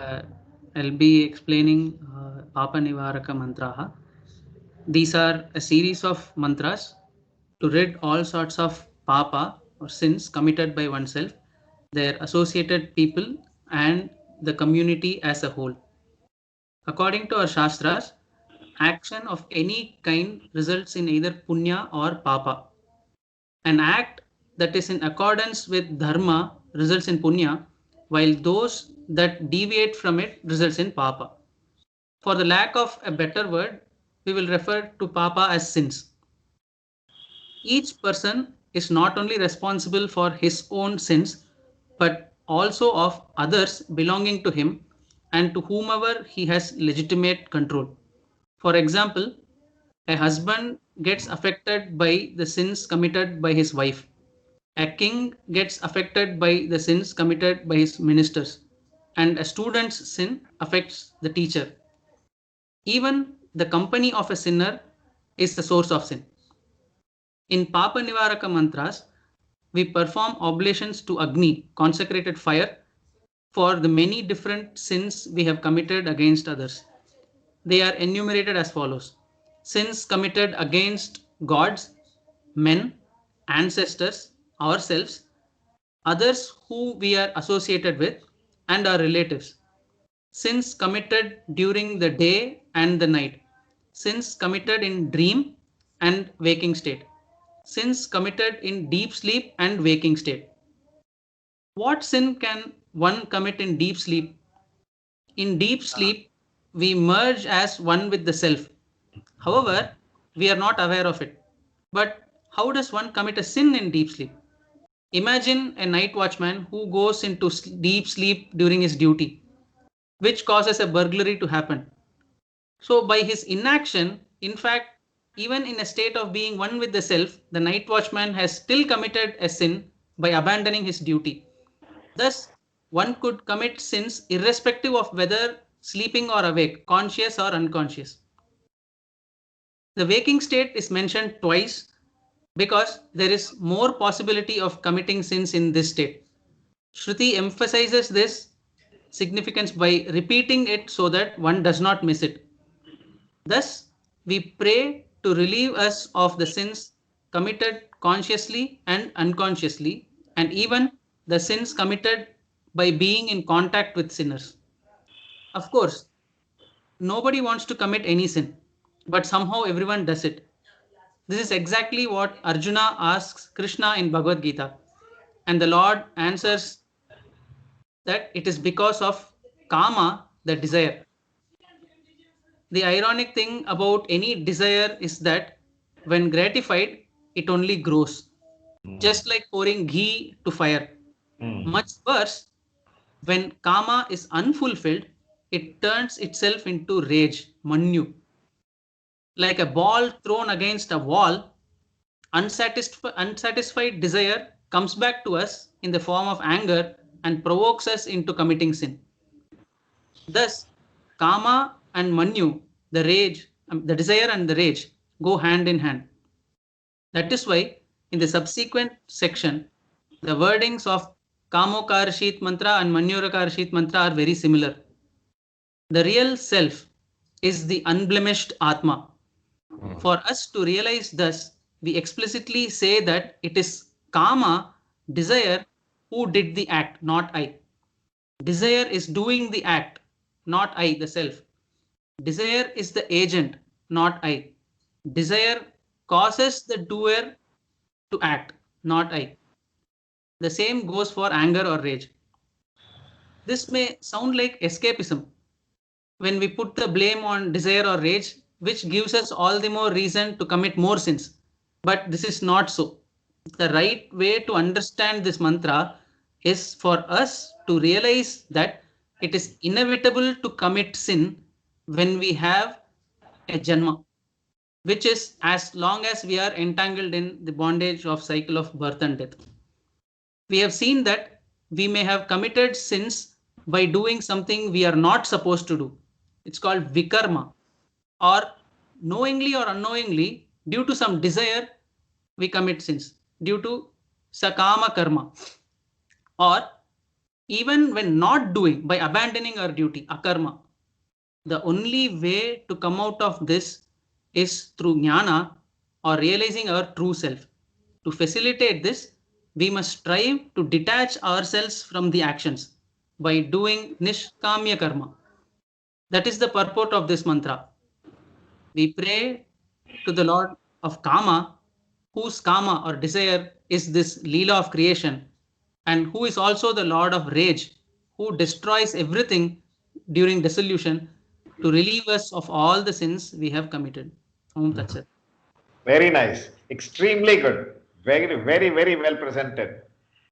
Uh, I'll be explaining Papa Nivaraka Mantraha. These are a series of mantras to rid all sorts of papa or sins committed by oneself, their associated people, and the community as a whole. According to our Shastras, action of any kind results in either punya or papa. An act that is in accordance with dharma results in punya, while those that deviate from it results in papa. For the lack of a better word, we will refer to papa as sins. Each person is not only responsible for his own sins, but also of others belonging to him and to whomever he has legitimate control. For example, a husband gets affected by the sins committed by his wife. A king gets affected by the sins committed by his ministers. And a student's sin affects the teacher. Even the company of a sinner is the source of sin. In Papa Nivaraka mantras, we perform oblations to Agni, consecrated fire, for the many different sins we have committed against others. They are enumerated as follows: sins committed against gods, men, ancestors, ourselves, others who we are associated with, and our relatives. Sins committed during the day and the night. Sins committed in dream and waking state. Sins committed in deep sleep and waking state. What sin can one commit in deep sleep? In deep sleep, we merge as one with the self. However, we are not aware of it. But how does one commit a sin in deep sleep? Imagine a night watchman who goes into deep sleep during his duty, which causes a burglary to happen. So, by his inaction, in fact, even in a state of being one with the self, the night watchman has still committed a sin by abandoning his duty. Thus, one could commit sins irrespective of whether sleeping or awake, conscious or unconscious. The waking state is mentioned twice because there is more possibility of committing sins in this state. Shruti emphasizes this significance by repeating it so that one does not miss it. Thus, we pray to relieve us of the sins committed consciously and unconsciously, and even the sins committed by being in contact with sinners. Of course, nobody wants to commit any sin, but somehow everyone does it. This is exactly what Arjuna asks Krishna in Bhagavad Gita, and the Lord answers that it is because of kama, the desire. The ironic thing about any desire is that when gratified, it only grows, just like pouring ghee to fire. Much worse, when kama is unfulfilled, it turns itself into rage, manyu. Like a ball thrown against a wall, unsatisfied desire comes back to us in the form of anger and provokes us into committing sin. Thus, kama and manyu, the rage, the desire and the rage, go hand in hand. That is why, in the subsequent section, the wordings of Kamokarshit mantra and Manyurakarshit mantra are very similar. The real self is the unblemished Atma. For us to realize this, we explicitly say that it is Kama, desire, who did the act, not I. Desire is doing the act, not I, the self. Desire is the agent, not I. Desire causes the doer to act, not I. The same goes for anger or rage. This may sound like escapism when we put the blame on desire or rage, which gives us all the more reason to commit more sins. But this is not so. The right way to understand this mantra is for us to realize that it is inevitable to commit sin when we have a janma, which is as long as we are entangled in the bondage of cycle of birth and death. We have seen that we may have committed sins by doing something we are not supposed to do. It's called vikarma, or knowingly or unknowingly, due to some desire, we commit sins due to sakama karma, or even when not doing, by abandoning our duty, akarma. The only way to come out of this is through jnana or realizing our true self. To facilitate this, we must strive to detach ourselves from the actions by doing nishkamya karma. That is the purport of this mantra. We pray to the Lord of Kama, whose Kama or desire is this Leela of creation, and who is also the Lord of rage, who destroys everything during dissolution to relieve us of all the sins we have committed. Om Tat Sat. Very nice. Extremely good. Very, very, very well presented.